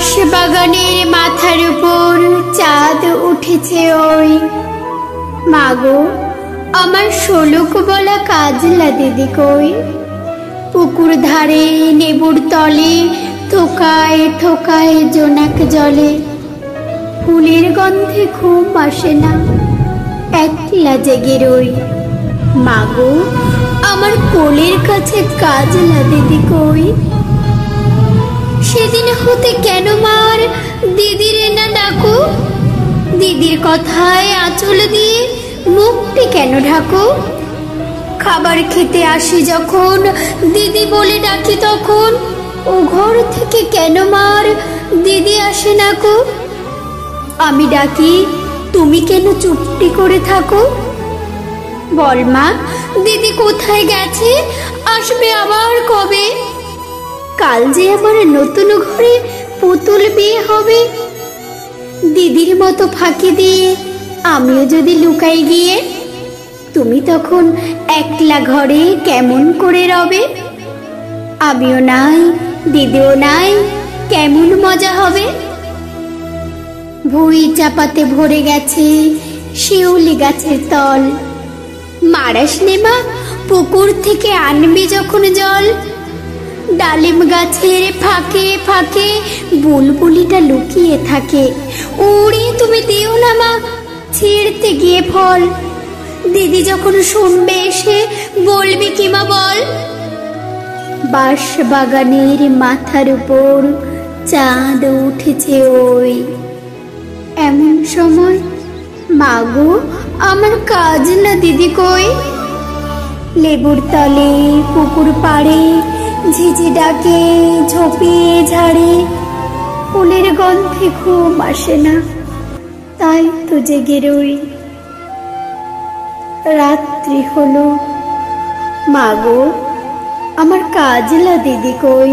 বাঁশবাগানের মাথার উপর চাঁদ উঠেছে ওই। মাগো, আমার শোলক বলা কাজলা দিদি কই? পুকুর ধারে নেবুর তলে থোকায় থোকায় জোনাক জলে। ফুলের গন্ধে ঘুম আসে না, একলা জেগে রই। মাগো, আমার কোলের কাছে কাজলা দিদি কই? সেদিন হতে কেন মার দিদিরে না ডাকো? দিদির কথায় আঁচল দিয়ে মুখটি কেন ঢাকো? খাবার খেতে আসি যখন দিদি বলে ডাকি তখন ও ঘর থেকে কেন মার দিদি আসে না কো? আমি ডাকি, তুমি কেন চুপটি করে থাকো? বল মা, দিদি কোথায় গেছে, আসবে আবার কবে? কাল যে আমার নতুন ঘরে পুতুল বিয়ে হবে। দিদির মতো ফাঁকি দিয়ে আমিও যদি লুকাই গিয়ে, তুমি তখন একলা ঘরে কেমন করে রবে? আমিও নাই, দিদিও নাই, কেমন মজা হবে? ভুঁই চাপাতে ভরে গেছে শিউলি গাছের তল। মারাস নে মা, পুকুর থেকে আনবি যখন জল। ডালিম গাছের ফাঁকে ফাঁকে বুলবুলিটা লুকিয়ে থাকে। উড়িয়ে তুমি দিও না মা, ছিঁড়তে গিয়ে ফল। দিদি যখন শুনবে এসে বলবি কি মা বল? বাঁশবাগানের মাথার উপর চাঁদ উঠেছে ওই। এমন সময় মাগো, আমার কাজলা দিদি কই? লেবুর তলে পুকুর পাড়ে ঝিঝি ডাকে ঝোপিয়ে ঝাড়ে। ফুলের গন্ধে ঘুম আসে না, তাই তো জেগে রই। রাত্রি হলো, মাগো, আমার কাজলা দিদি কই?